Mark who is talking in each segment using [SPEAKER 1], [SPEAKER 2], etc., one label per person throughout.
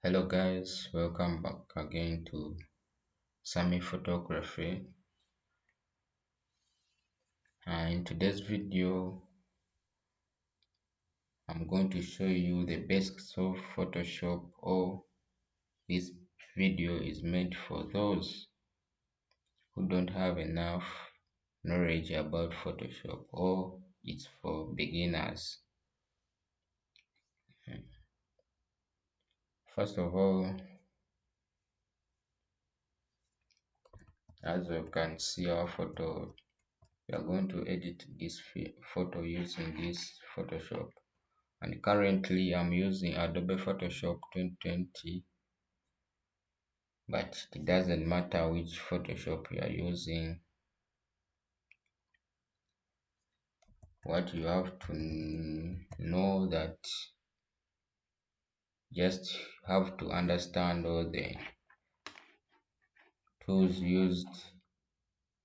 [SPEAKER 1] Hello guys, welcome back again to Sami Photography. In today's video, I'm going to show you the basics of Photoshop, or this video is meant for those who don't have enough knowledge about Photoshop, or it's for beginners. First of all, as you can see our photo, we are going to edit this photo using this Photoshop. And currently I'm using Adobe Photoshop 2020, but it doesn't matter which Photoshop you are using. What you have to know that just have to understand all the tools used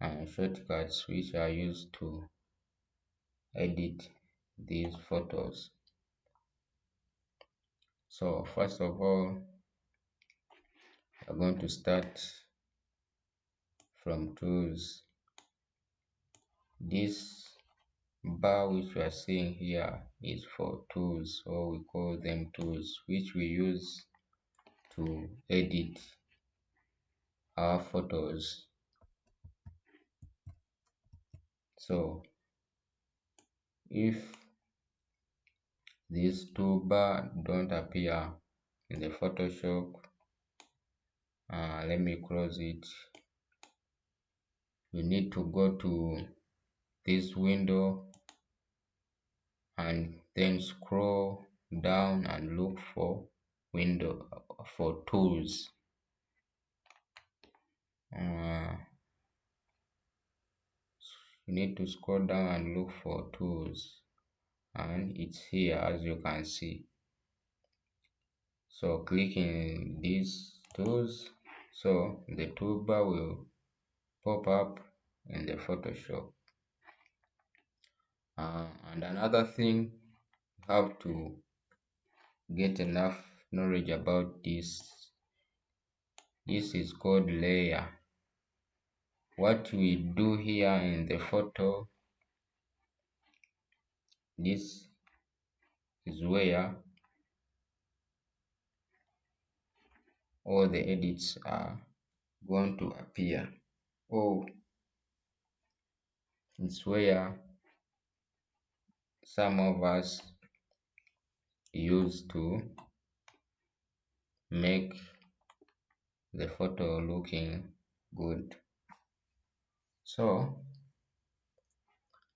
[SPEAKER 1] and shortcuts which are used to edit these photos. So first of all, we're going to start from tools. This bar which we are seeing here is for tools, or we call them tools, which we use to edit our photos. So if these two bar don't appear in the Photoshop, let me close it. You need to go to this window and then scroll down and look for window for tools. You need to scroll down and look for tools, and it's here as you can see. So clicking these tools, so the toolbar will pop up in the Photoshop. And another thing, you have to get enough knowledge about this. This is called layer. What we do here in the photo, this is where all the edits are going to appear. Oh, it's where some of us use to make the photo looking good. So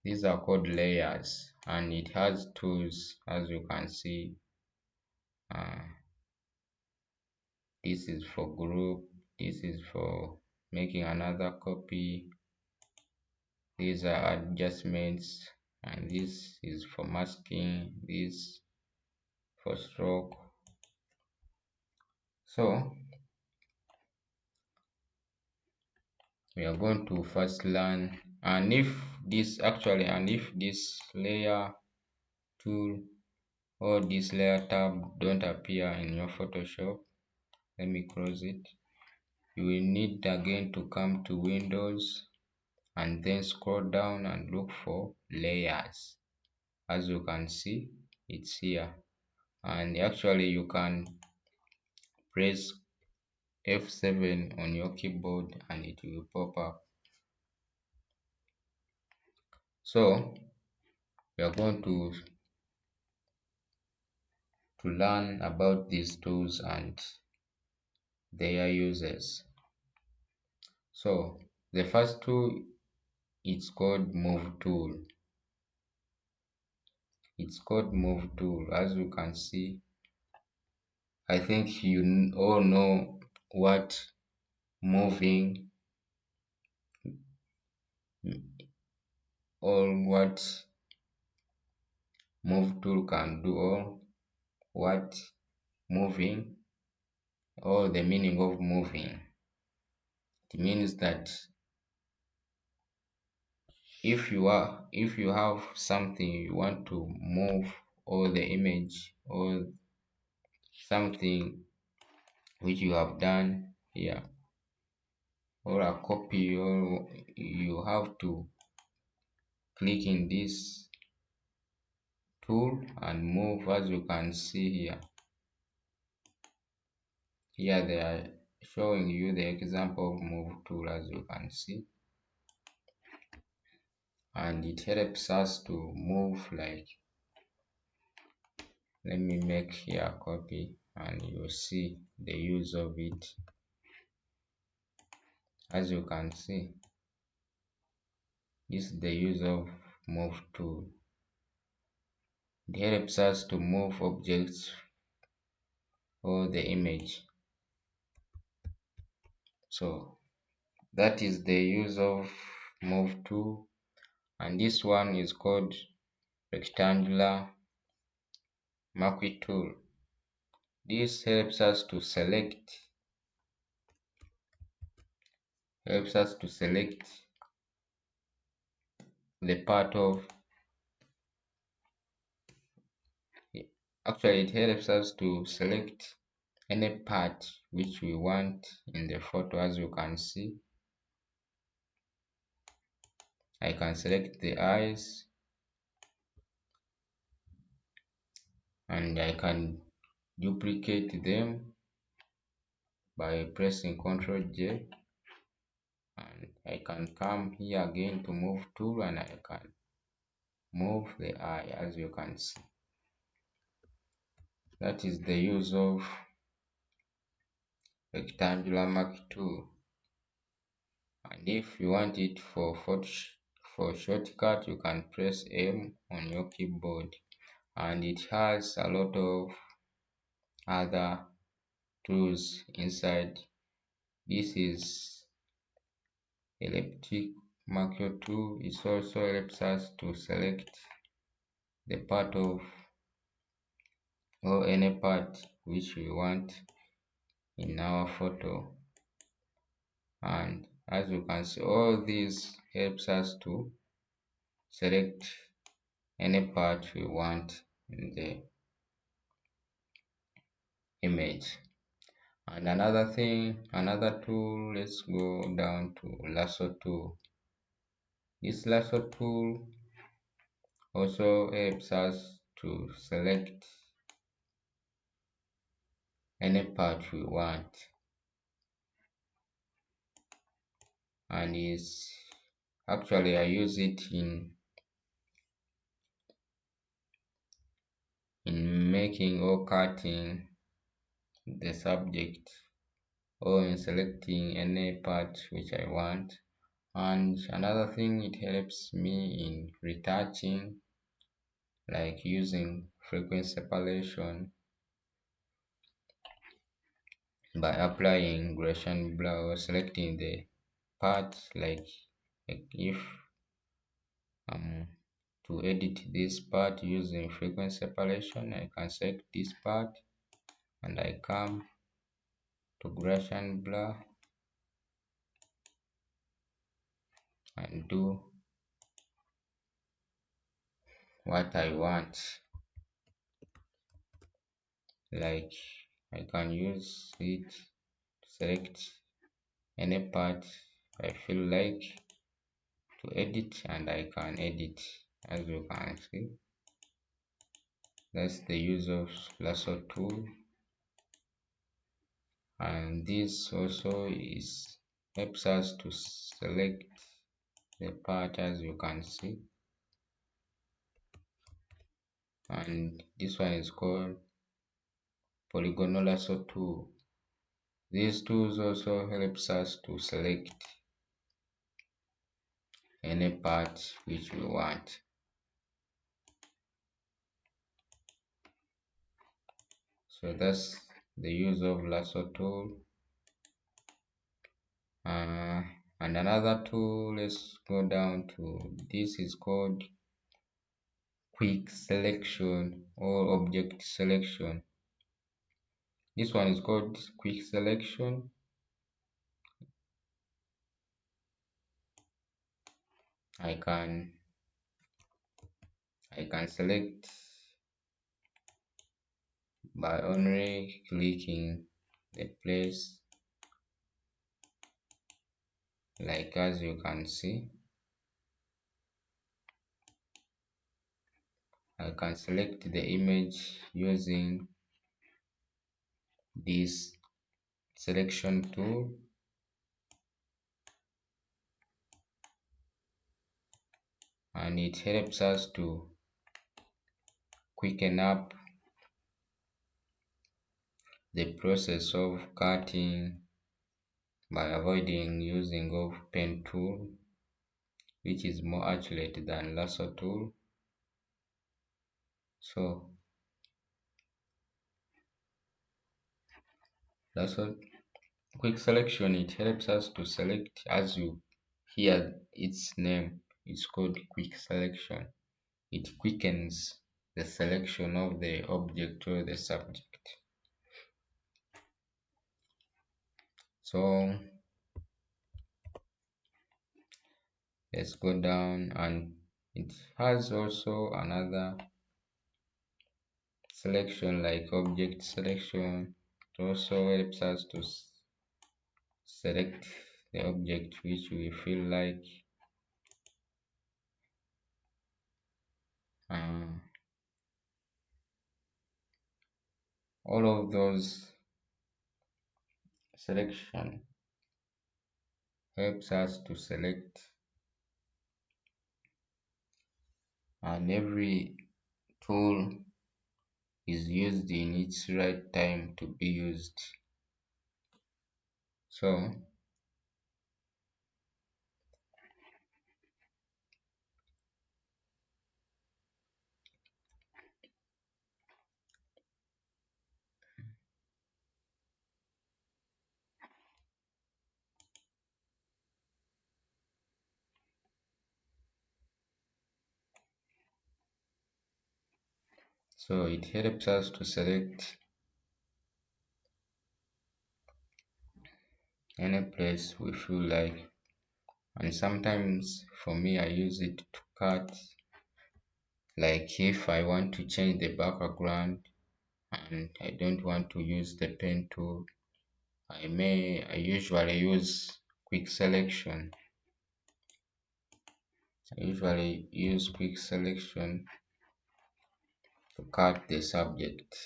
[SPEAKER 1] these are called layers, and it has tools as you can see. This is for group, this is for making another copy, these are adjustments, and this is for masking, this for stroke. So we are going to first learn, and if this layer tool or this layer tab don't appear in your Photoshop, let me close it. You will need again to come to Windows and then scroll down and look for layers. As you can see, it's here, and actually you can press F7 on your keyboard and it will pop up. So we are going to learn about these tools and their uses. So the first tool, it's called move tool. It's called move tool. As you can see, I think you all know what moving or what move tool can do, or what moving, or the meaning of moving. It means that if you have something you want to move, or the image or something which you have done here, or a copy, or you have to click in this tool and move. As you can see here, they are showing you the example of move tool, as you can see, and it helps us to move. Like, let me make here a copy and you see the use of it. As you can see, this is the use of move tool. It helps us to move objects or the image. So that is the use of move tool, and this one is called rectangular marquee tool. This helps us to select the part of, actually it helps us to select any part which we want in the photo. As you can see, I can select the eyes and I can duplicate them by pressing Ctrl J, and I can come here again to move tool and I can move the eye. As you can see, that is the use of rectangular marquee tool. And if you want it for shortcut, you can press M on your keyboard, and it has a lot of other tools inside. This is elliptic marquee tool. It also helps us to select the part of, or any part which we want in our photo. And as you can see, all these helps us to select any part we want in the image. And another tool, let's go down to lasso tool. This lasso tool also helps us to select any part we want, and is actually I use it in making or cutting the subject, or in selecting any part which I want. And another thing, it helps me in retouching, like using frequency separation by applying Gaussian blur, or selecting the part. Like if to edit this part using frequency separation, I can select this part and I come to Gaussian blur and do what I want. Like, I can use it to select any part I feel like to edit, and I can edit. As you can see, that's the use of lasso tool. And this also is helps us to select the part, as you can see. And this one is called polygonal lasso tool. These tools also helps us to select any part which we want. So that's the use of lasso tool. uh, and another tool, let's go down to, this is called quick selection or object selection. This one is called quick selection. I can select by only clicking the place, like as you can see. I can select the image using this selection tool, and it helps us to quicken up the process of cutting by avoiding using of pen tool, which is more accurate than lasso tool. So lasso quick selection, it helps us to select, as you hear its name, it's called quick selection. It quickens the selection of the object or the subject. So let's go down, and it has also another selection like object selection. It also helps us to select the object which we feel like. uh, all of those selection helps us to select, and every tool is used in its right time to be used. So it helps us to select any place we feel like. And sometimes for me, I use it to cut, like if I want to change the background and I don't want to use the pen tool, I usually use quick selection. I usually use quick selection to cut the subject.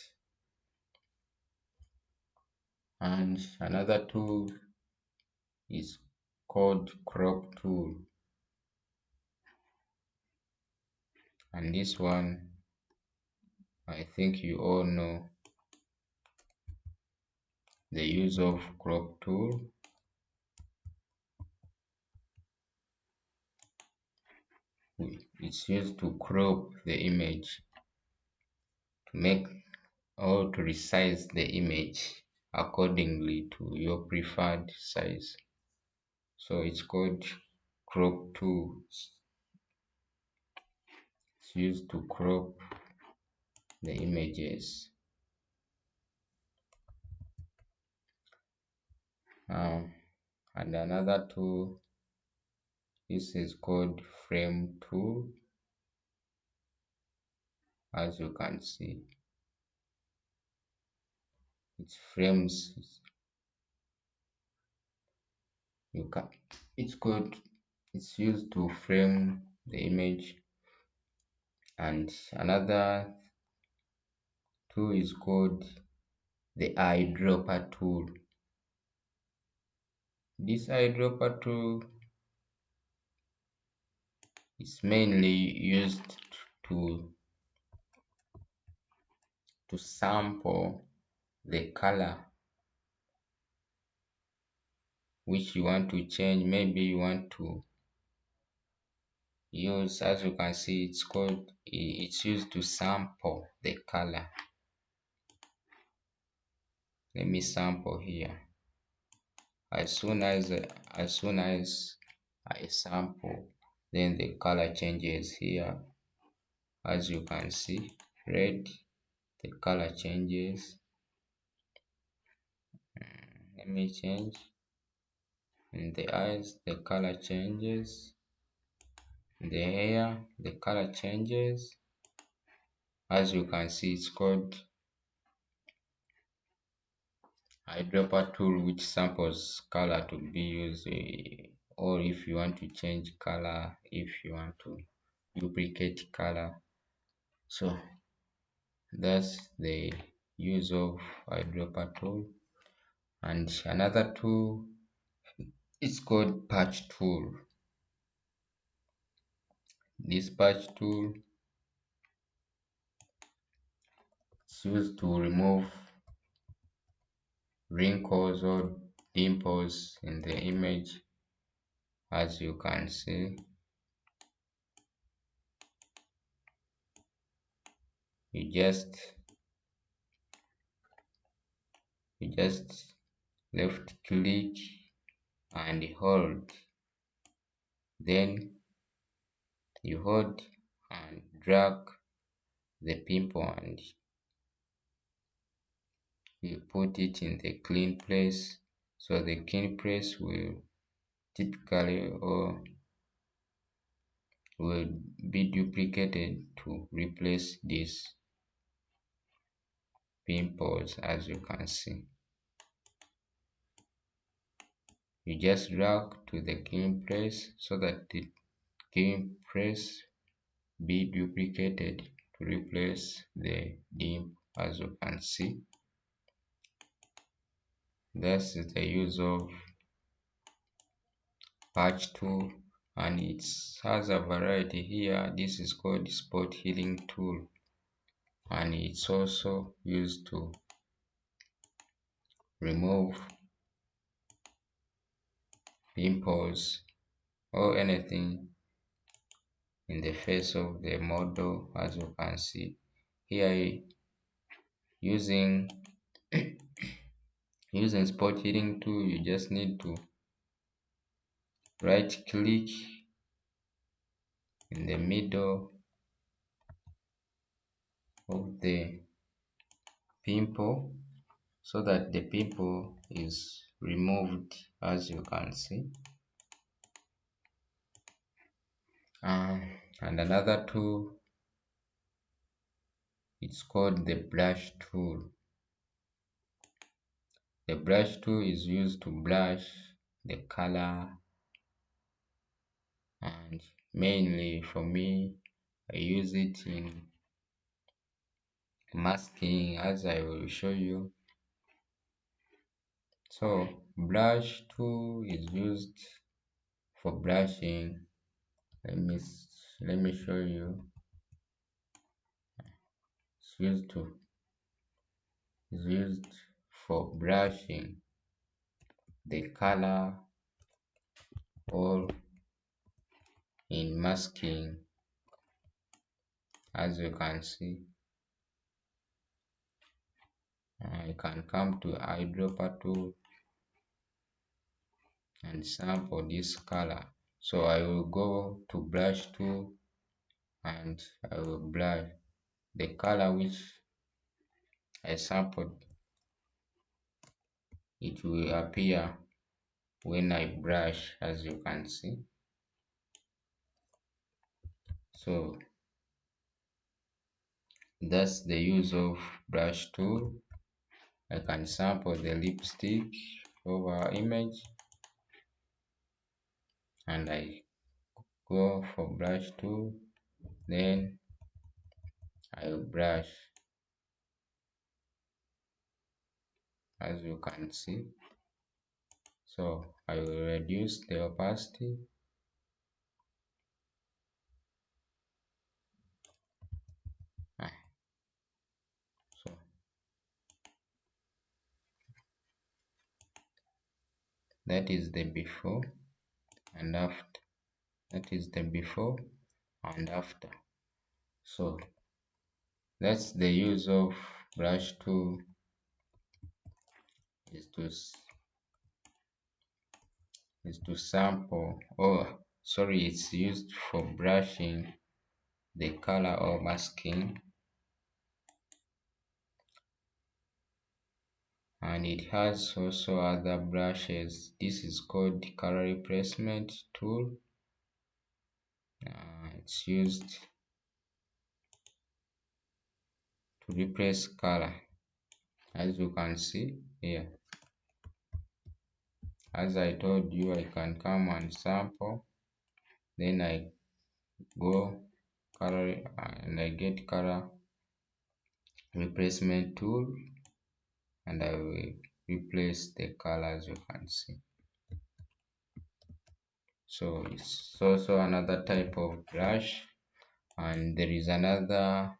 [SPEAKER 1] And another tool is called crop tool, and this one I think you all know the use of crop tool. It's used to crop the image, to make or to resize the image accordingly to your preferred size. So it's called crop tool. It's used to crop the images. And another tool, this is called frame tool. As you can see, it frames. You can. It's called. It's used to frame the image. And another tool is called the eyedropper tool. This eyedropper tool is mainly used to sample the color which you want to change. Maybe you want to use, as you can see, it's used to sample the color. Let me sample here. As soon as I sample, then the color changes here. As you can see, red, the color changes. Let me change. In the eyes, the color changes. In the hair, the color changes. As you can see, it's called eyedropper tool which samples color to be used, or if you want to change color, if you want to duplicate color. So that's the use of eyedropper tool. And another tool is called patch tool. This patch tool is used to remove wrinkles or dimples in the image. As you can see, you just left click and hold, then you hold and drag the pimple and you put it in the clean place. So the clean place will typically or will be duplicated to replace these pimples. As you can see, you just drag to the clean place so that the clean place be duplicated to replace the dimp. As you can see, that's the use of patch tool, and it has a variety here. This is called spot healing tool, and it's also used to remove pimples or anything in the face of the model. As you can see here, using using spot healing tool, you just need to right click in the middle of the pimple so that the pimple is removed. As you can see, and another tool, it's called the brush tool. The brush tool is used to brush the color, and mainly for me, I use it in masking, as I will show you. So brush tool is used for brushing. Let me show you. It's used for brushing the color or in masking. As you can see, I can come to eyedropper tool and sample this color. So I will go to brush tool and I will brush the color which I sampled. It will appear when I brush, as you can see. So that's the use of brush tool. I can sample the lipstick over image and I go for brush tool, then I will brush. As you can see, so I will reduce the opacity so that is the before and after. That is the before and after. So that's the use of brush tool, is to sample, or sorry, it's used for brushing the color or masking, and it has also other brushes. This is called color replacement tool. It's used to replace color, as you can see here. as I told you, I can come and sample, then I go color and I get color replacement tool, and I will replace the colors, you can see. So it's also another type of brush, and there is another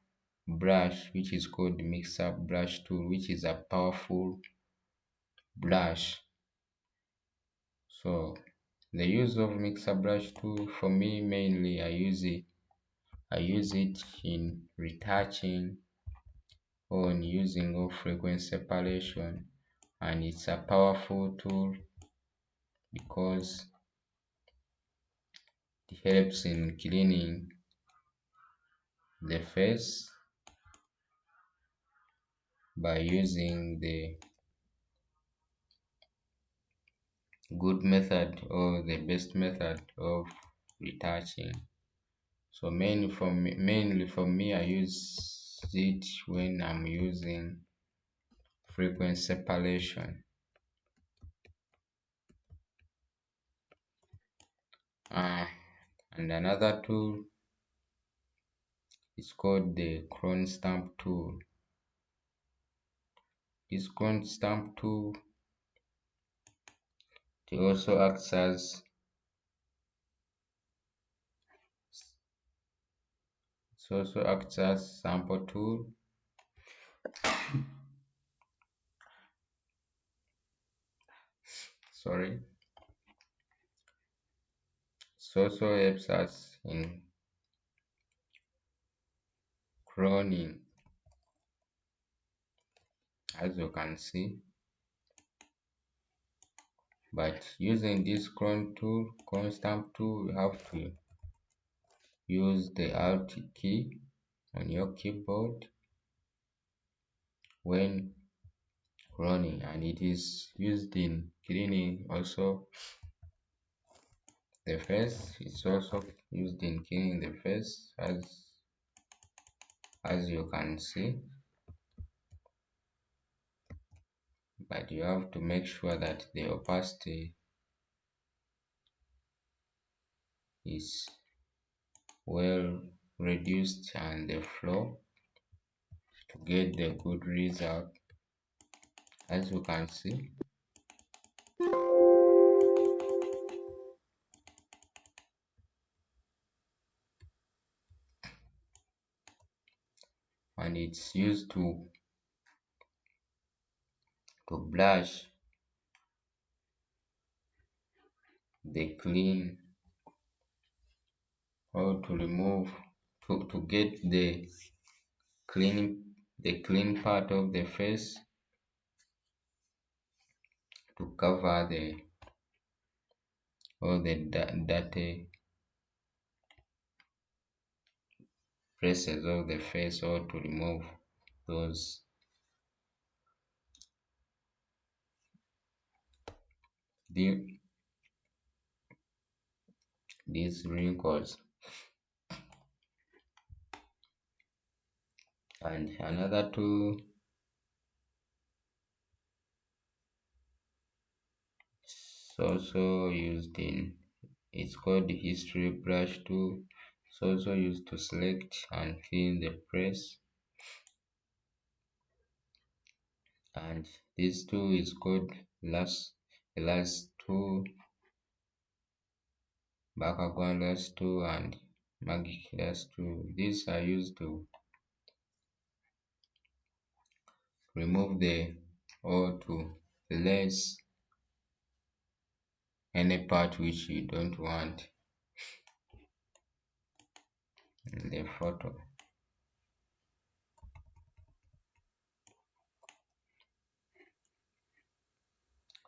[SPEAKER 1] brush which is called mix up brush tool, which is a powerful brush. So the use of mixer brush tool, for me mainly I use it in retouching or in using of frequency separation, and it's a powerful tool because it helps in cleaning the face by using the good method or the best method of retouching. So mainly for me, I use it when I'm using frequency separation. Uh, and another tool is called the cron stamp tool. This cron stamp tool, it also acts as sample tool. Sorry. It also helps us in croning, as you can see. But using this cron stamp tool, you have to use the Alt key on your keyboard when running, and it is used in cleaning also the face. It's also used in cleaning the face, as you can see, but you have to make sure that the opacity is well reduced and the flow to get the good result, as you can see. And it's used to blush the clean, or to remove, to get the clean part of the face, to cover all the dirty places of the face, or to remove those the, these wrinkles. And another tool is also used in, it's called the history brush tool. It's also used to select and clean the press, and this tool is called last tool, background last tool, and magic last tool. These are used to remove or to erase any part which you don't want in the photo.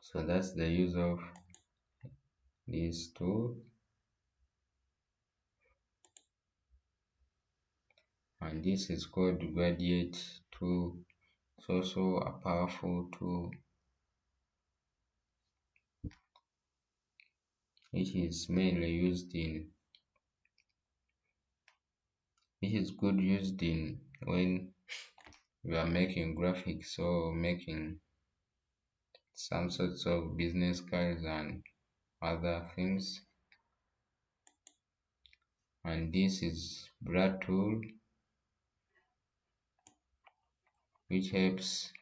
[SPEAKER 1] So that's the use of this tool, and this is called gradient tool. It's also a powerful tool. It is mainly used in, it is good used in when you are making graphics or making some sorts of business cards and other things. And this is blur tool, which helps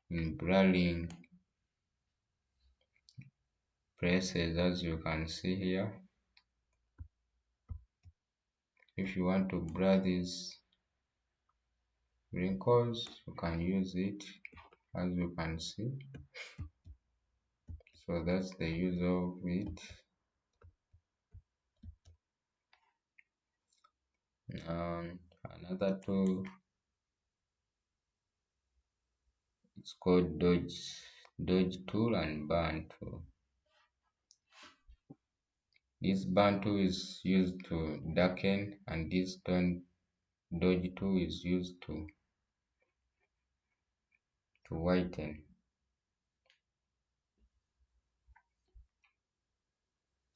[SPEAKER 1] in blurring places, as you can see here. If you want to blur these wrinkles, you can use it, as you can see. So that's the use of it. Another tool, it's called dodge tool and burn tool. This burn tool is used to darken, and this dodge tool is used to whiten.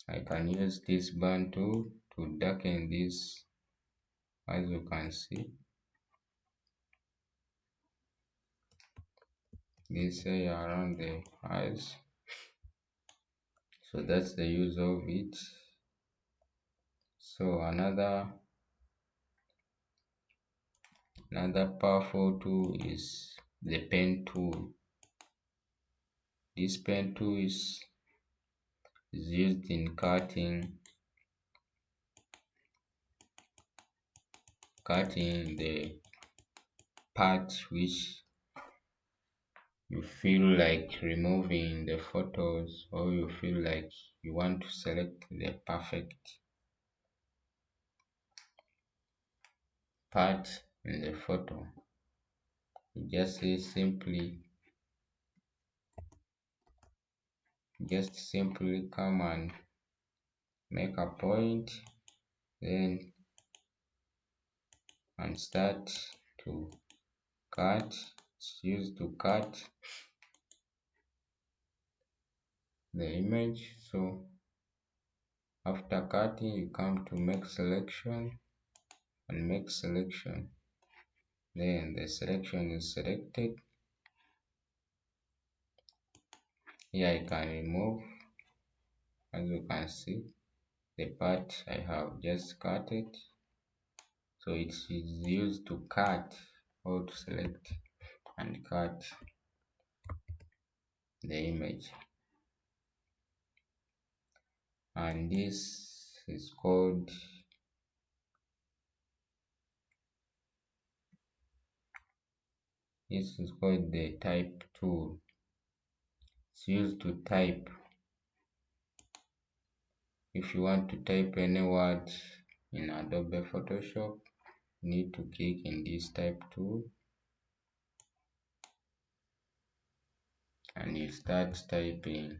[SPEAKER 1] I can use this burn tool to darken this, as you can see. This area around the eyes. So that's the use of it. So another powerful tool is the pen tool. This pen tool is used in cutting the part which you feel like removing in the photos, or you feel like you want to select the perfect part in the photo. You just simply come and make a point, then and start to cut. It's used to cut the image. So after cutting, you come to make selection and make selection. Then the selection is selected. Here I can remove, as you can see, the part I have just cut it. So it is used to cut or to select and cut the image. And this is called the type tool. It's used to type. If you want to type any word in Adobe Photoshop, you need to click in this type tool and you start typing.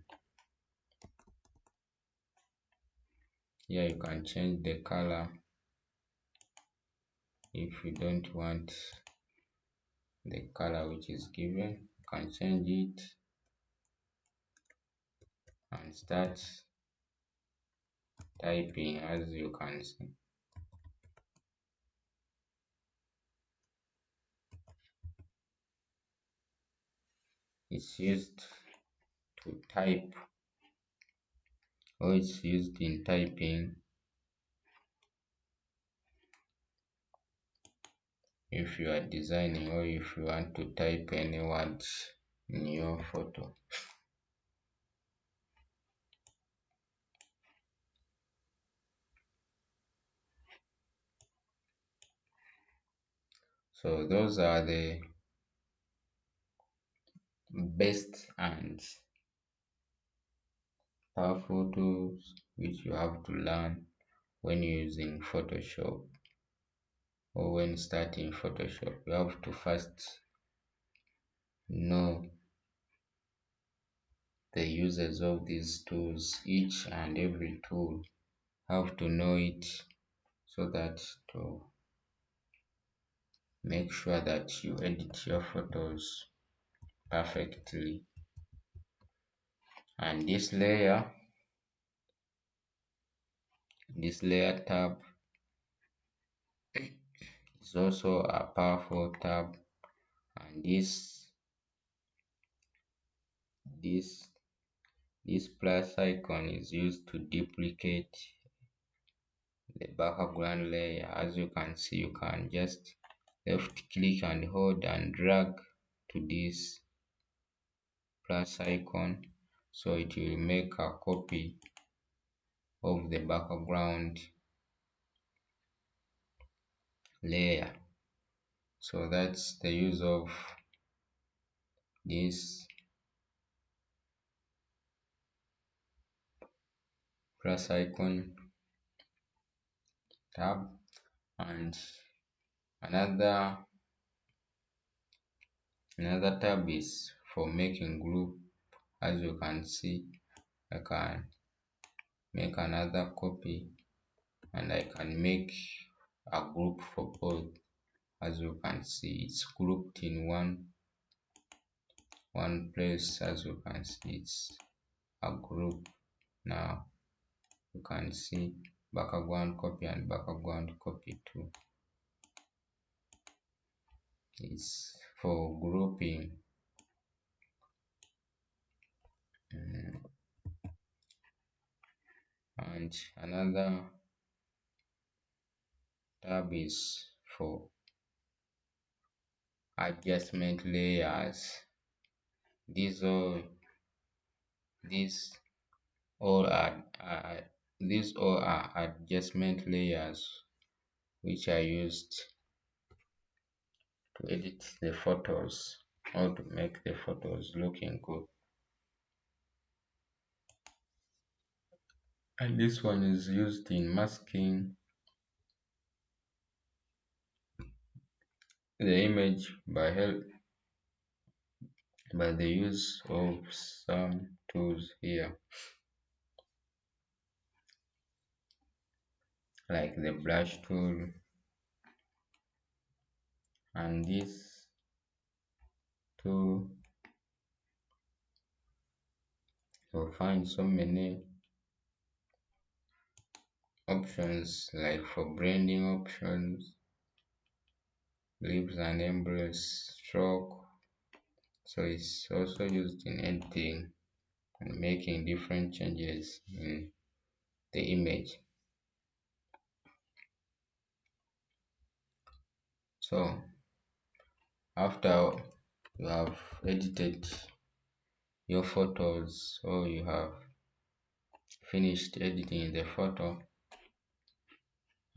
[SPEAKER 1] Here you can change the color if you don't want the color which is given. You can change it and start typing, as you can see. It's used to type, or it's used in typing if you are designing, or if you want to type any words in your photo. So those are the best and powerful tools which you have to learn when using Photoshop, or when starting Photoshop. You have to first know the uses of these tools. Each and every tool, have to know it, so that to make sure that you edit your photos perfectly. And this layer tab is also a powerful tab, and this this this plus icon is used to duplicate the background layer. As you can see, you can just left click and hold and drag to this plus icon, so it will make a copy of the background layer. So that's the use of this plus icon tab. And another tab is for making group. As you can see, I can make another copy and I can make a group for both. As you can see, it's grouped in one place. As you can see, it's a group. Now you can see background copy and background copy too. It's for grouping. And another tab is for adjustment layers. These these all are adjustment layers which are used to edit the photos or to make the photos looking good. And this one is used in masking the image by the use of some tools here, like the brush tool and this tool. You'll find so many options, like for branding options, lips and embrace, stroke. So it's also used in editing and making different changes in the image. So after you have edited your photos, or you have finished editing the photo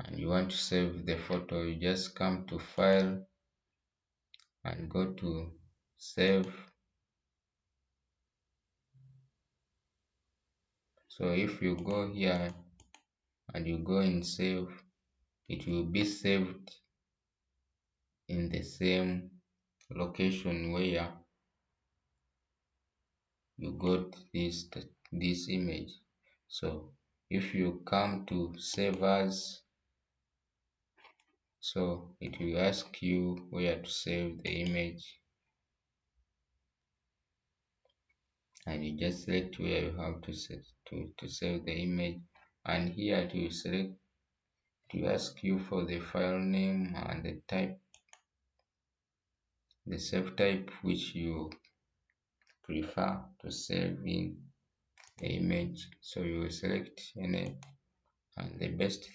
[SPEAKER 1] and you want to save the photo, you just come to file and go to save. So if you go here and you go in save, it will be saved in the same location where you got this image. So if you come to save as, so it will ask you where to save the image, and you just select where you have to set to save the image. And here it will select, it will ask you for the file name and the type, the save type which you prefer to save in the image. So you will select any, and the best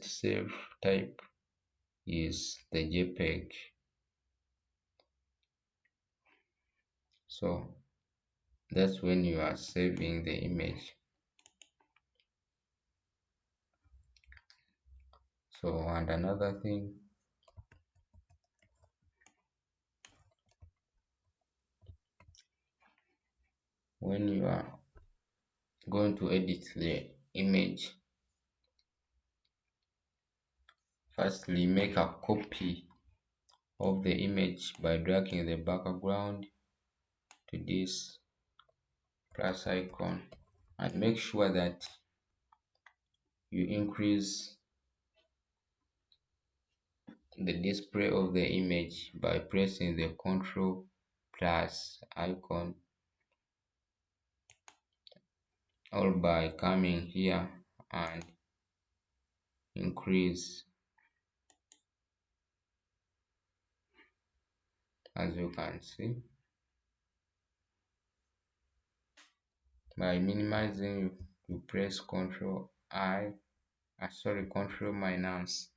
[SPEAKER 1] save type is the JPEG. So that's when you are saving the image. So, and another thing, when you are going to edit the image, firstly make a copy of the image by dragging the background to this plus icon, and make sure that you increase the display of the image by pressing the Ctrl plus icon, or by coming here and increase. As you can see, By minimizing, you press Control minus.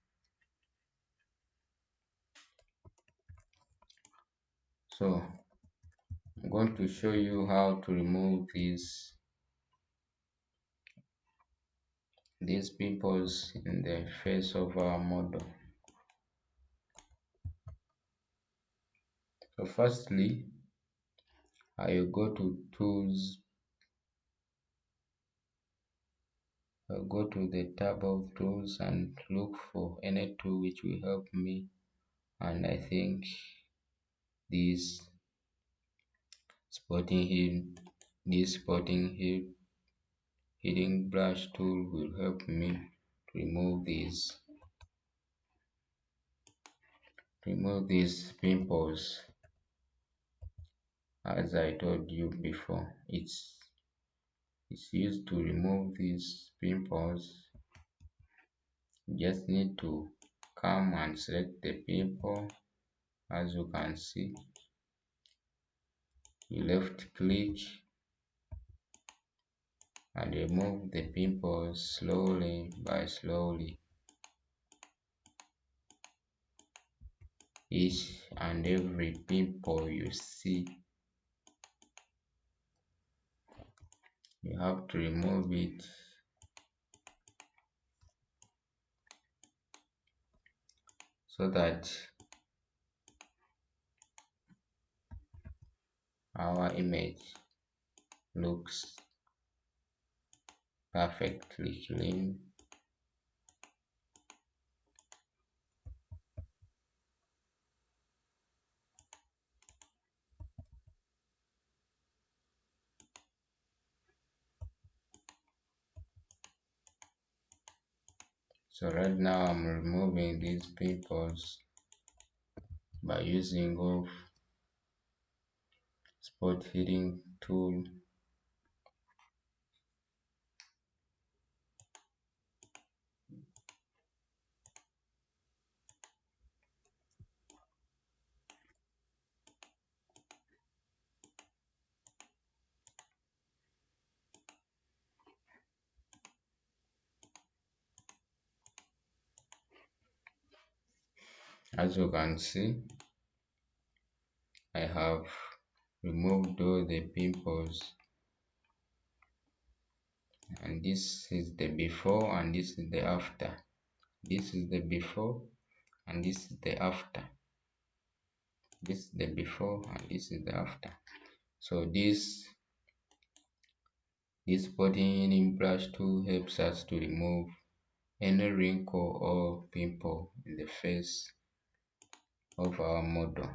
[SPEAKER 1] So I'm going to show you how to remove these pimples in the face of our model. So firstly, I will go to tools. I'll go to the tab of tools and look for any tool which will help me, and I think this spotting head this spotting head hidden brush tool will help me to remove these pimples. As I told you before, it's used to remove these pimples. You just need to come and select the pimple. As you can see, you left click and remove the pimples slowly by slowly. Each and every pimple you see, you have to remove it so that our image looks perfectly clean. So right now I'm removing these pimples by using of spot hidden tool. As you can see, I have removed all the pimples, and this is the before and this is the after. This is the before and this is the after. This is the before and this is the after. So this body brush tool helps us to remove any wrinkle or pimple in the face of our model.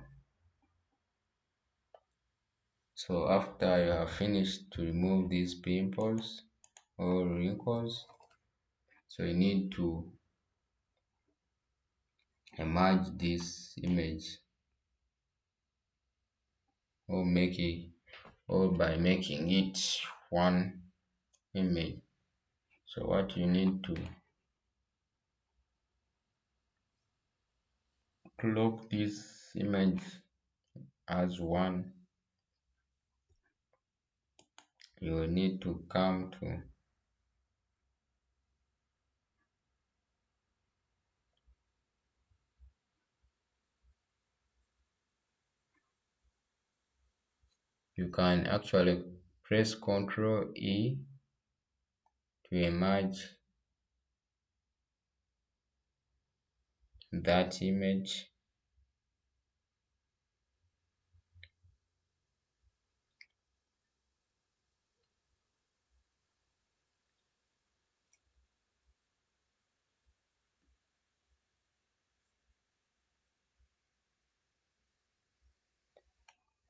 [SPEAKER 1] So after you have finished to remove these pimples or wrinkles, so you need to enlarge this image or by making it one image. So what you need to lock this image as one, you will need to come to you can actually press Ctrl E to enlarge that image,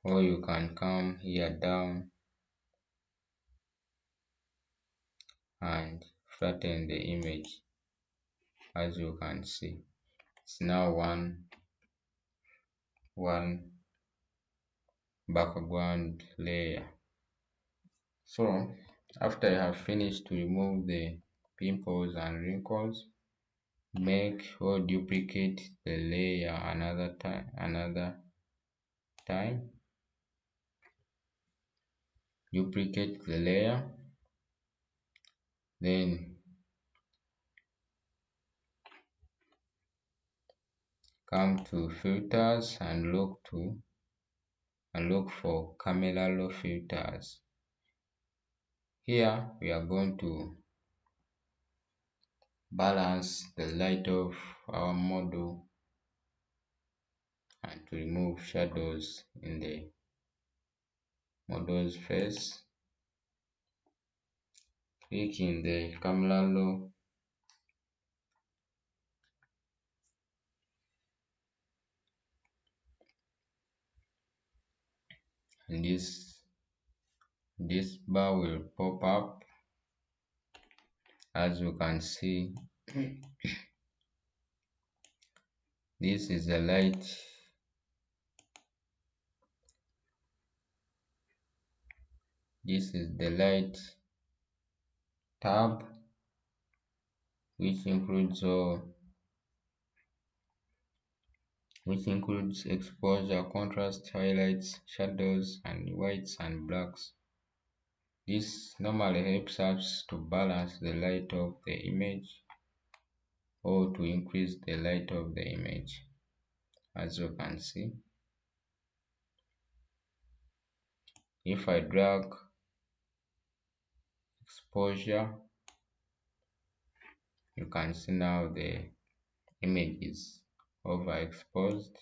[SPEAKER 1] or you can come here down and flatten the image. As you can see, it's now one background layer. So after you have finished to remove the pimples and wrinkles, make or duplicate the layer another time duplicate the layer, then come to filters and look for camera raw filters. Here we are going to balance the light of our model and to remove shadows in the model's face. Click in the camera raw and this bar will pop up. As you can see, this is the light. This is the light tab, which includes exposure, contrast, highlights, shadows, and whites and blacks. This normally helps us to balance the light of the image or to increase the light of the image. As you can see, if I drag exposure, you can see now the image is overexposed.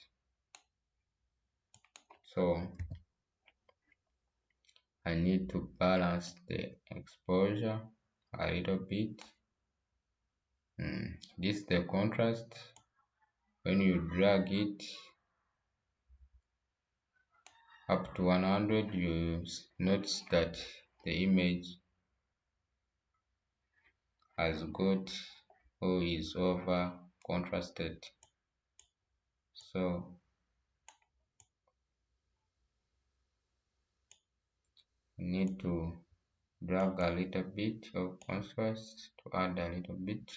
[SPEAKER 1] So I need to balance the exposure a little bit. This is the contrast. When you drag it up to 100, you notice that the image has got or is over contrasted. So you need to drag a little bit of contrast to add a little bit.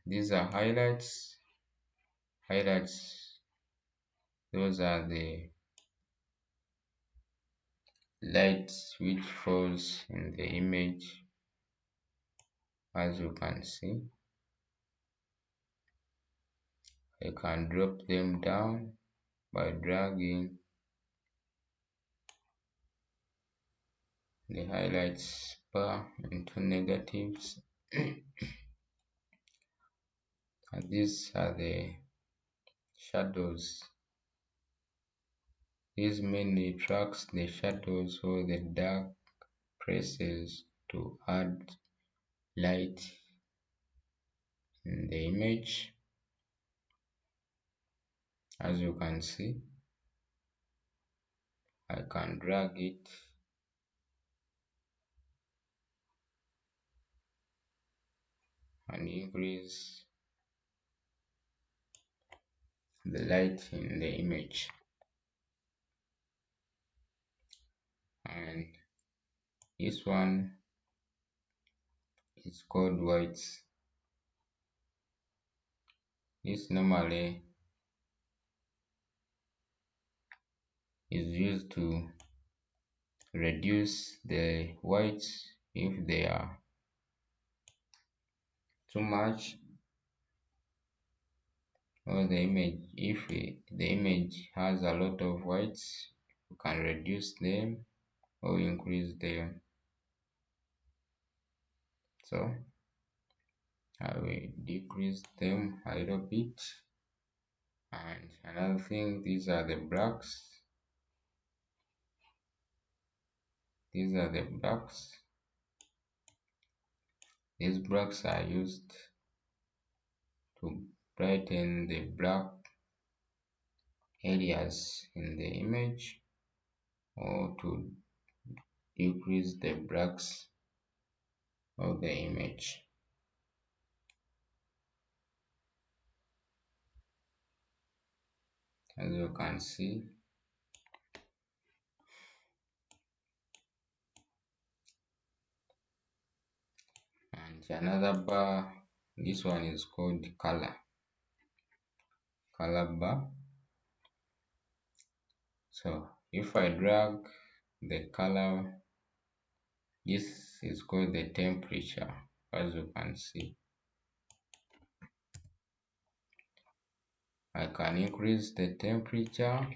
[SPEAKER 1] These are highlights. Those are the light which falls in the image. As you can see, I can drop them down by dragging the highlights bar into negatives. And these are the shadows. This mainly tracks the shadows or the dark places to add light in the image. As you can see, I can drag it and increase the light in the image. And this one is called whites. This normally is used to reduce the whites if they are too much, or the image, if the image has a lot of whites, you can reduce them or increase them. So I will decrease them a little bit. And another thing, these are the blacks. These are the blacks. These blacks are used to brighten the black areas in the image or to decrease the blacks of the image. As you can see, and another bar, this one is called color bar. So if I drag the color. This is called the temperature, as you can see. I can increase the temperature,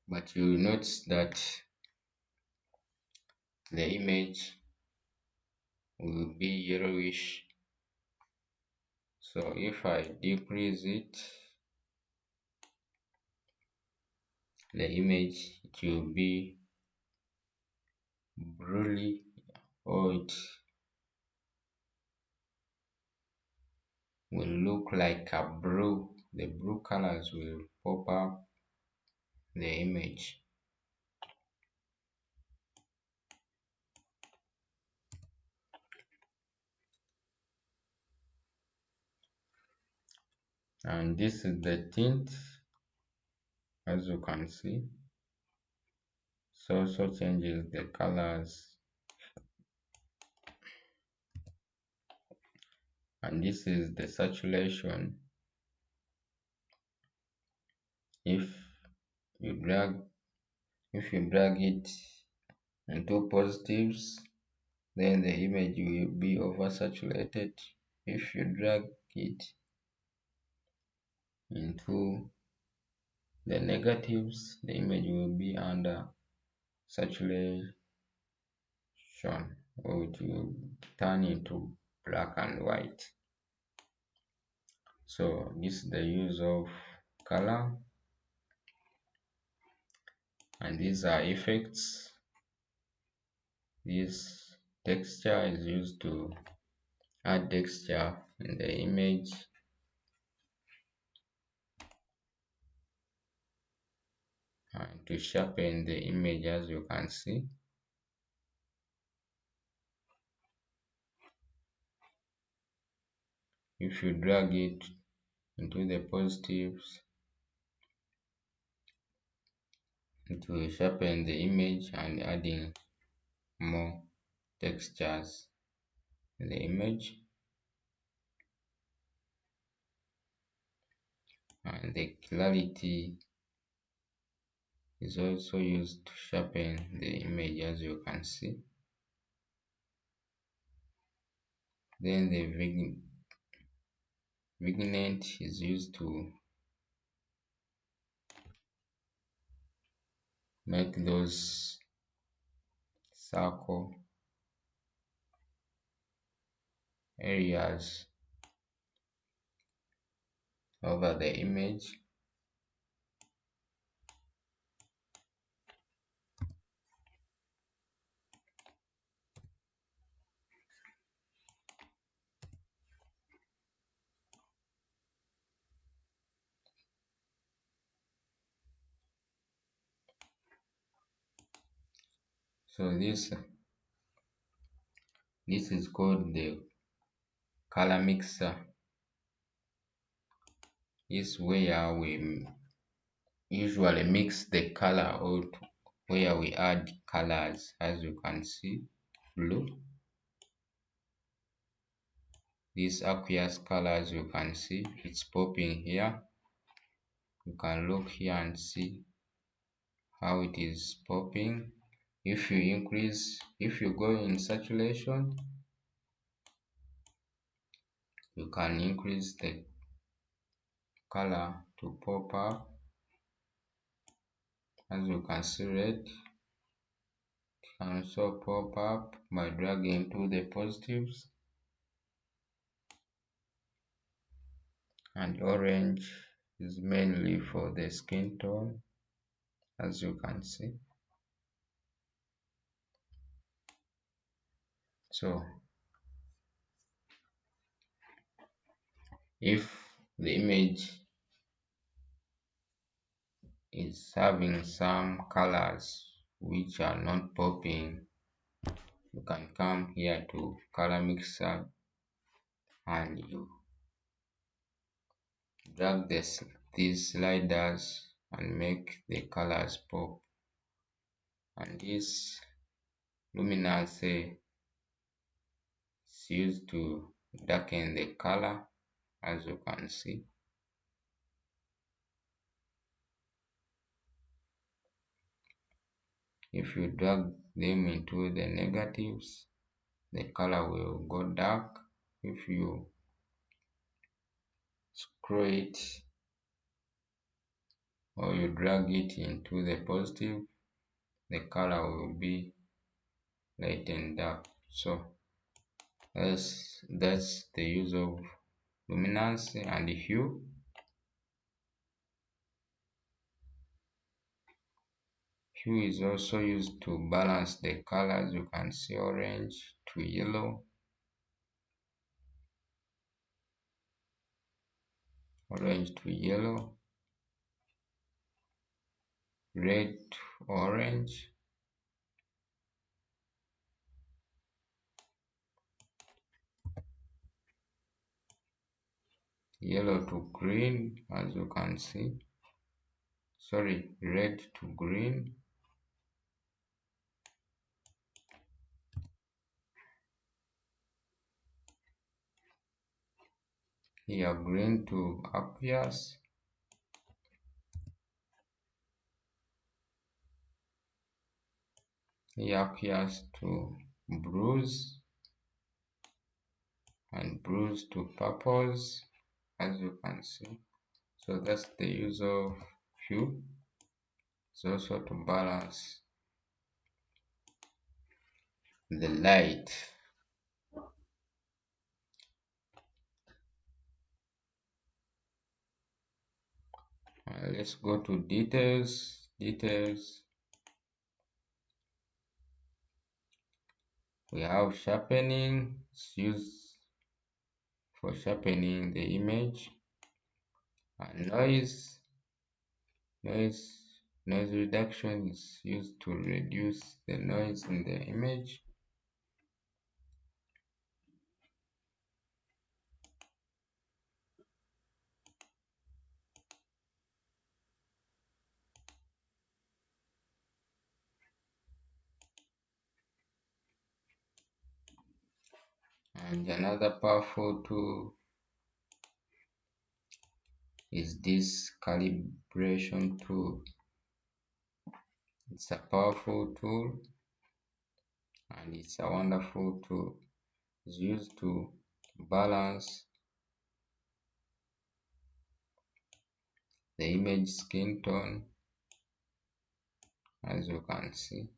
[SPEAKER 1] but you will notice that the image will be yellowish. So if I decrease it, the image, it will be bluely, or it will look like a blue. The blue colors will pop up the image. And this is the tint, as you can see. So changes the colors. And this is the saturation. If you drag it into positives, then the image will be oversaturated. If you drag it into the negatives, the image will be under saturation, or it will turn into black and white. So this is the use of color, and these are effects. This texture is used to add texture in the image, and to sharpen the image, as you can see. If you drag it into the positives, it will sharpen the image and adding more textures in the image. And the clarity is also used to sharpen the image, as you can see. Then the vignette is used to make those circle areas over the image. So this is called the color mixer. Is where we usually mix the color, or where we add colors, as you can see. Blue, this aqueous color, as you can see, it's popping here. You can look here and see how it is popping. If you go in saturation, you can increase the color to pop up. As you can see, red can also pop up by dragging to the positives, and orange is mainly for the skin tone, as you can see. So if the image is having some colors which are not popping, you can come here to color mixer and you drag these sliders and make the colors pop. And this luminance is used to darken the color, as you can see. If you drag them into the negatives, the color will go dark. If you screw it or you drag it into the positive, the color will be light and dark. So that's the use of luminance and hue. Hue is also used to balance the colors. You can see orange to yellow, orange to yellow, red to orange, yellow to green, as you can see. Sorry, red to green, here green to aqueous, here aqueous to bruise, and bruise to purples, as you can see. So that's the use of hue. It's also to balance the light. Let's go to details. We have sharpening. It's used for sharpening the image. And noise noise reduction is used to reduce the noise in the image. And another powerful tool is this calibration tool. It's a powerful tool and it's a wonderful tool. It's used to balance the image skin tone, as you can see.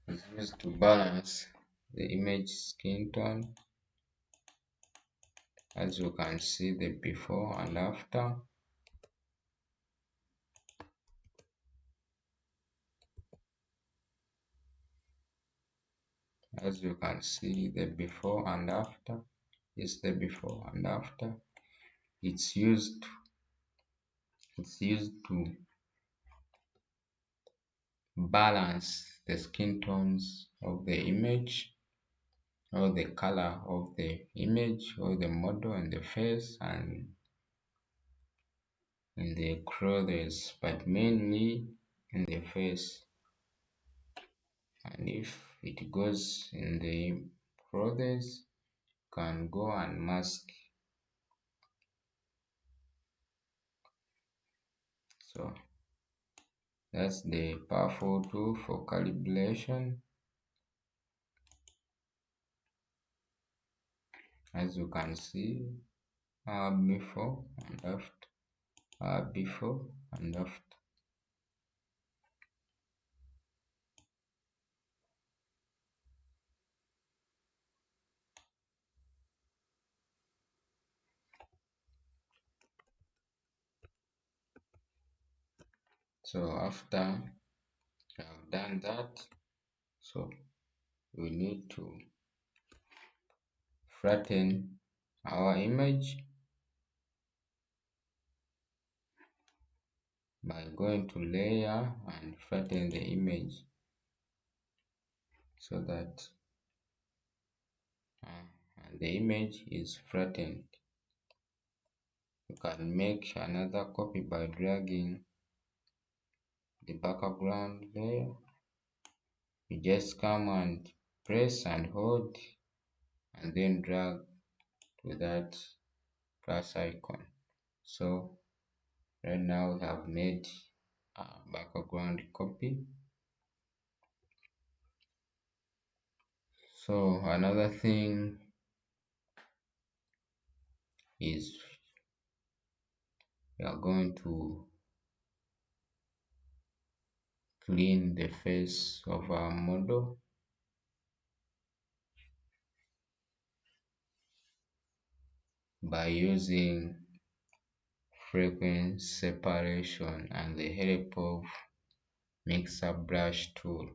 [SPEAKER 1] It's used to balance the image skin tone, as you can see the before and after. As you can see the before and after is the before and after. It's used to balance the skin tones of the image or the color of the image or the model and the face and in the clothes, but mainly in the face. And if it goes in the clothes, can go and mask. So that's the powerful tool for calibration. As you can see, before and after, before and after. So after you have done that, so we need to flatten our image by going to layer and flatten the image so that the image is flattened. You can make another copy by dragging the background layer. You just come and press and hold and then drag to that plus icon. So Right now we have made a background copy. So another thing is we are going to clean the face of our model by using frequency separation and the help of mixer brush tool.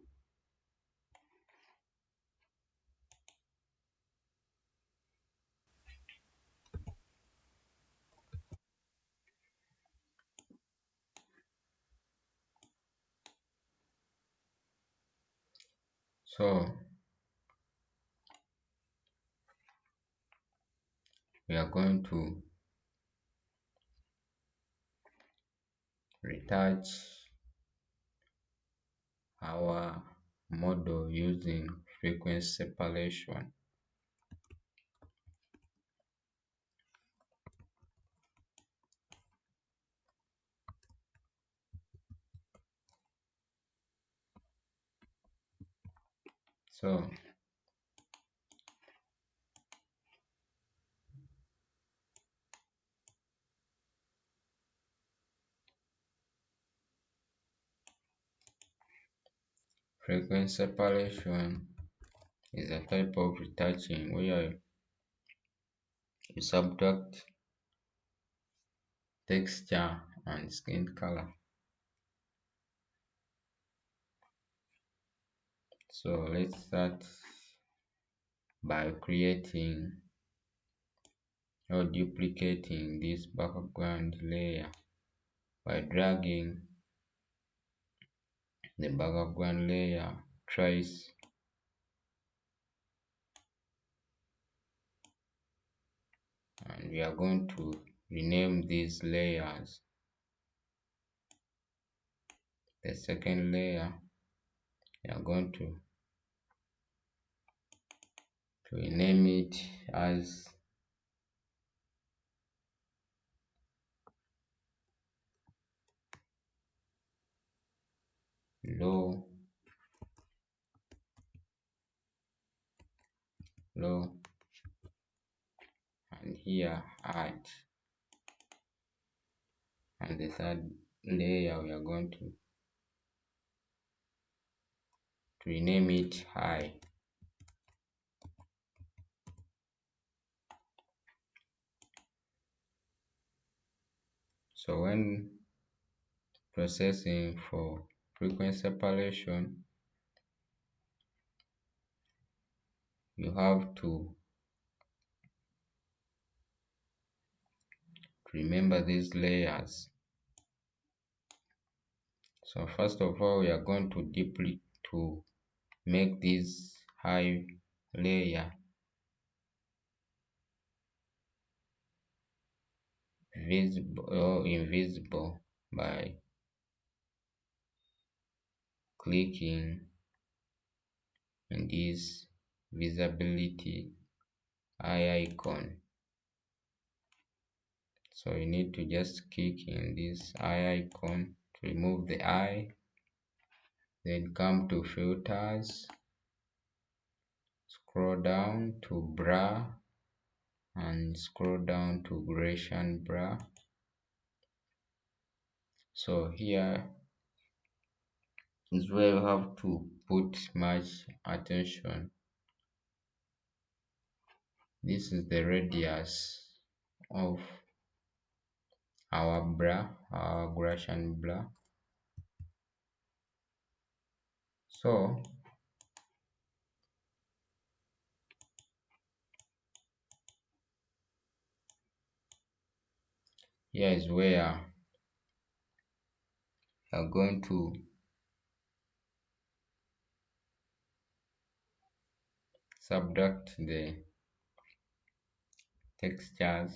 [SPEAKER 1] So we are going to retouch our model using frequency separation. So frequency separation is a type of retouching where you subtract texture and skin color. So let's start by creating or duplicating this background layer by dragging the background layer twice and we are going to rename these layers. The second layer we are going to rename it as low low and here add, and the third layer we are going to rename it high. So when processing for frequency separation, you have to remember these layers. So first of all, we are going to deeply to make this high layer visible or invisible by clicking in this visibility eye icon. So you need to just click in this eye icon to remove the eye, then come to filters, scroll down to blur and scroll down to Gaussian blur. So here is where you have to put much attention. This is the radius of our blur, our Gaussian blur. So here is where you are going to subtract the textures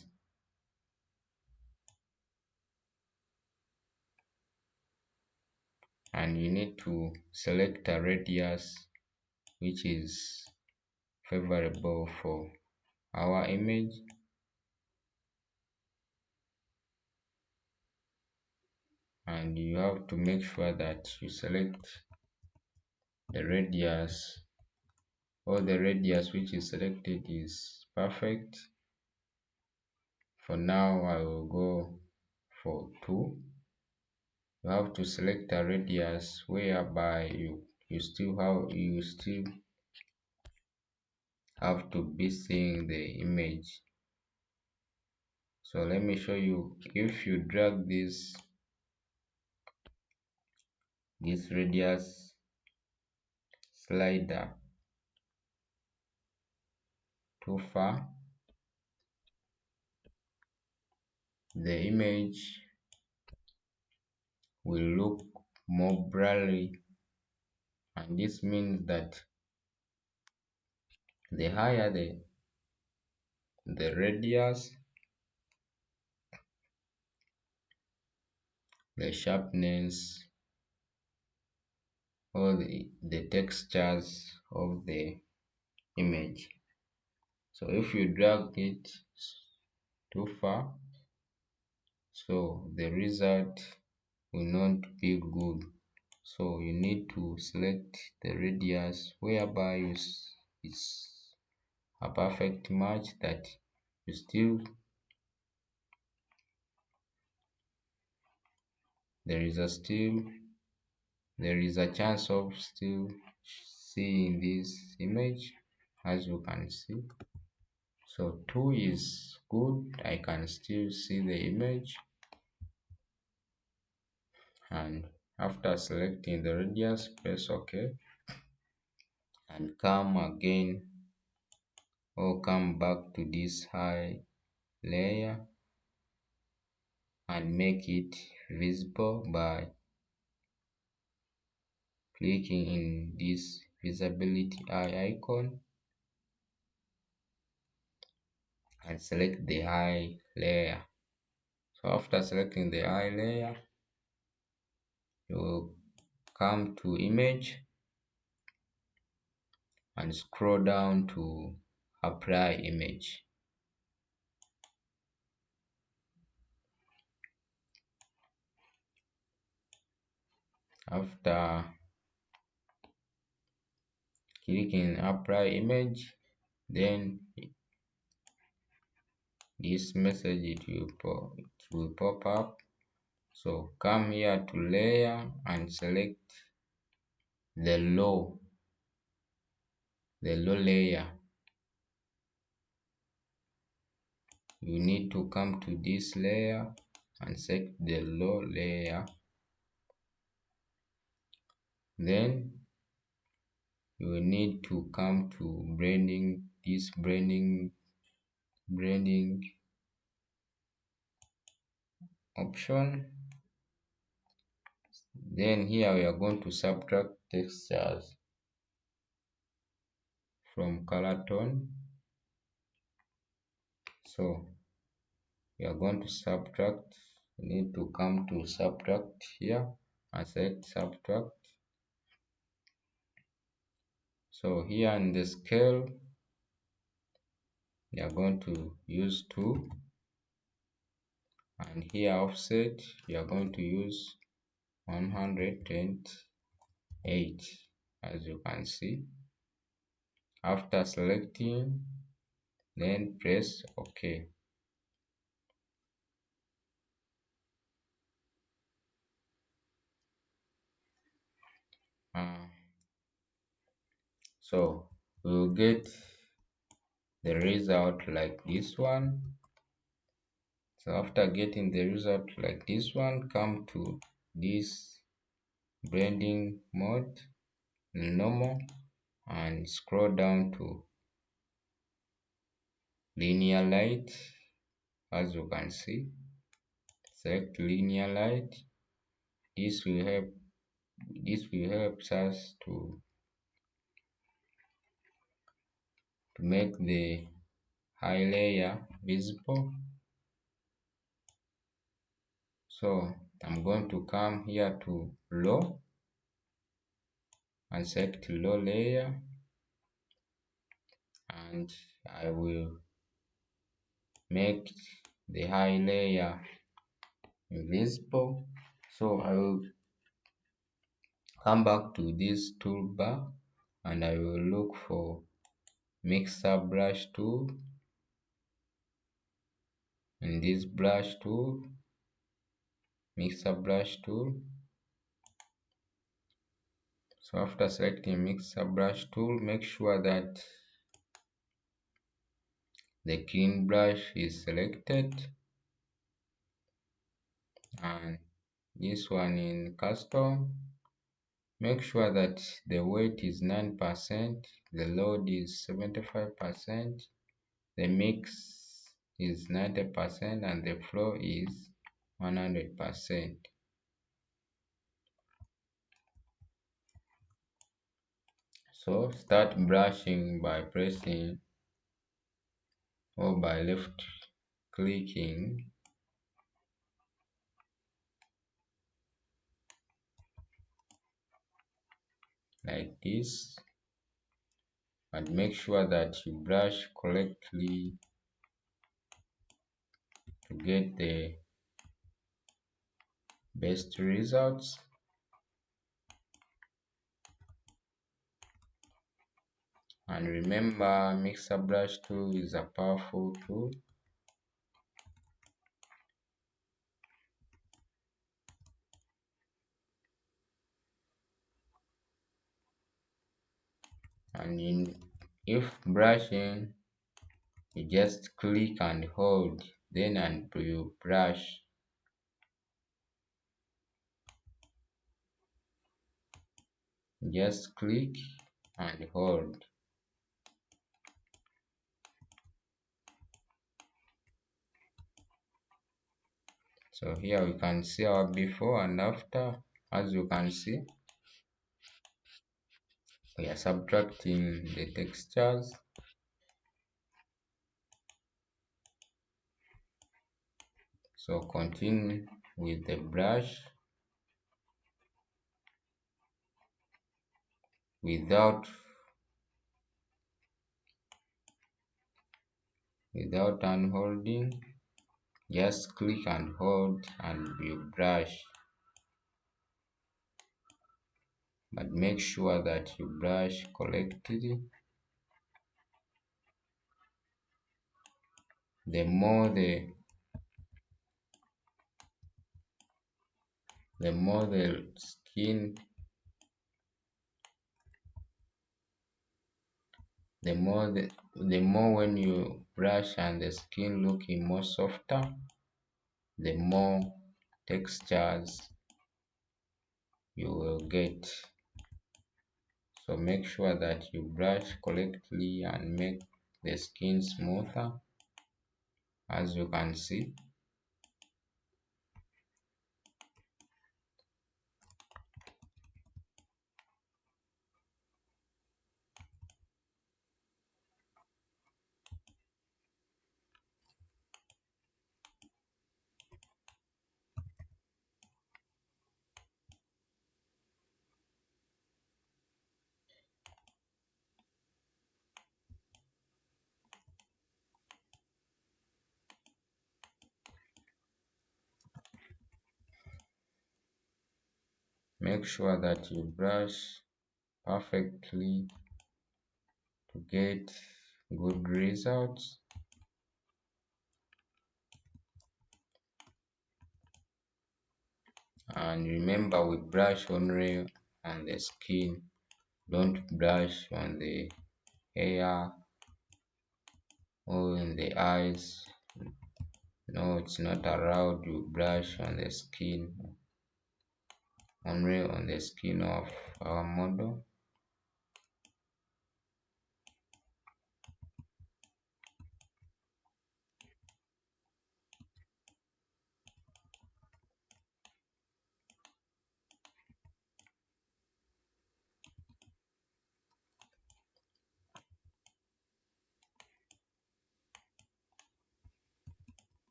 [SPEAKER 1] and you need to select a radius which is favorable for our image. and you have to make sure that you select the radius, or the radius which is selected is perfect. For now I will go for 2. You have to select a radius whereby you still have to be seeing the image. So let me show you. If you drag this radius slider too far, the image will look more blurry, and this means that the higher the radius, the sharpness, or the textures of the image. So if you drag it too far, so the result will not be good. So you need to select the radius whereby it's a perfect match, that you still there is a still there is a chance of still seeing this image, as you can see. So 2 is good, I can still see the image. And after selecting the radius, press OK, and come again, or come back to this high layer and make it visible by clicking in this visibility eye icon and select the high layer. So after selecting the high layer, you will come to image and scroll down to apply image. After clicking apply image, then this message it will pop up. So come here to layer and select the low layer. You need to come to this layer and select the low layer. Then you will need to come to blending, this blending option. Then here we are going to subtract textures from color tone. So we are going to subtract. We need to come to subtract here and select subtract. So here in the scale, we are going to use 2, and here offset we are going to use 128, as you can see. After selecting, then press OK. So we will get the result like this one. So after getting the result like this one, come to this blending mode, normal, and scroll down to linear light. As you can see, select linear light. This will help us to make the high layer visible. So I'm going to come here to low and select low layer, and I will make the high layer invisible. So I will come back to this toolbar and I will look for mixer brush tool. In this brush tool, mixer brush tool. So after selecting mixer brush tool, make sure that the clean brush is selected, and this one in custom, make sure that the weight is 9%, the load is 75%, the mix is 90%, and the flow is 100%. So start brushing by pressing or by left clicking like this, and make sure that you brush correctly to get the best results. And remember, mixer brush tool is a powerful tool. And if brushing, you just click and hold, then and you brush. Just click and hold. So here we can see our before and after. As you can see, we are subtracting the textures. So continue with the brush without unholding. Just click and hold and you brush, but make sure that you brush correctly. The more the skin, the more when you brush and the skin looking more softer, the more textures you will get. So make sure that you brush correctly and make the skin smoother, as you can see. Make sure that you brush perfectly to get good results. And remember, we brush only on the skin, don't brush on the hair or in the eyes. No, it's not allowed. You brush on the skin, only on the skin of our model.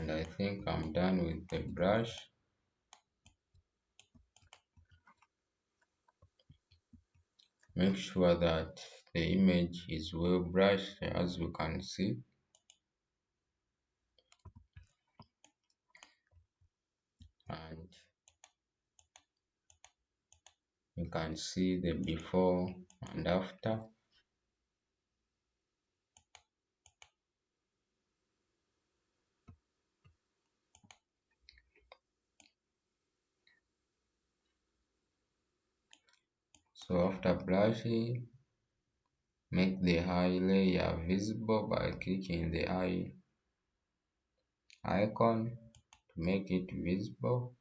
[SPEAKER 1] And I think I'm done with the brush. Make sure that the image is well brushed, as you can see. And you can see the before and after. So after brushing, make the eye layer visible by clicking the eye icon to make it visible.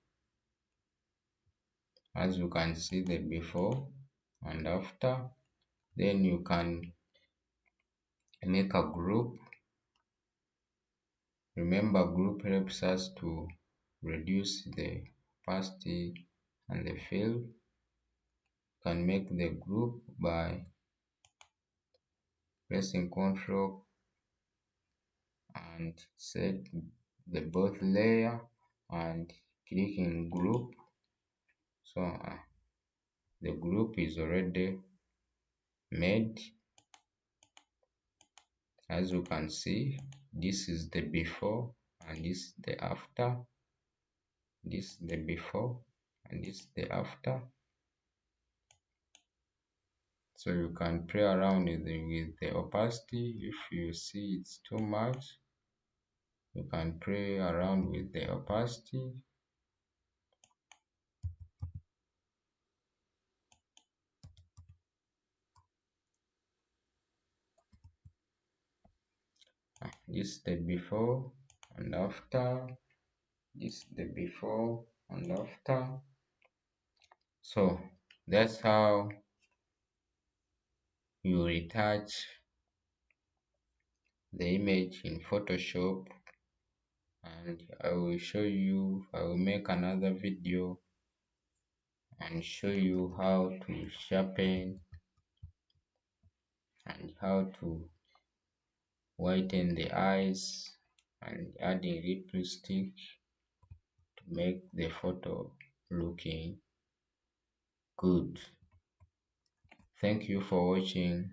[SPEAKER 1] As you can see the before and after. Then you can make a group. Remember, group helps us to reduce the opacity and the fill. You can make the group by pressing Ctrl and set the both layer and clicking group. So the group is already made. As you can see, this is the before and this is the after. This is the before and this is the after. So you can play around with the opacity. If you see it's too much, you can play around with the opacity. This is the before and after. This is the before and after. So that's how you retouch the image in Photoshop, and I will show you, I will make another video and show you how to sharpen and how to whiten the eyes and adding lipstick to make the photo looking good. Thank you for watching.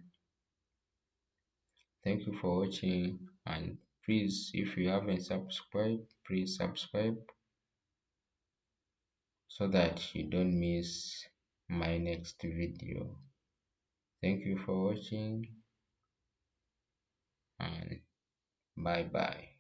[SPEAKER 1] Thank you for watching, and please, if you haven't subscribed, please subscribe so that you don't miss my next video. Thank you for watching, and bye bye.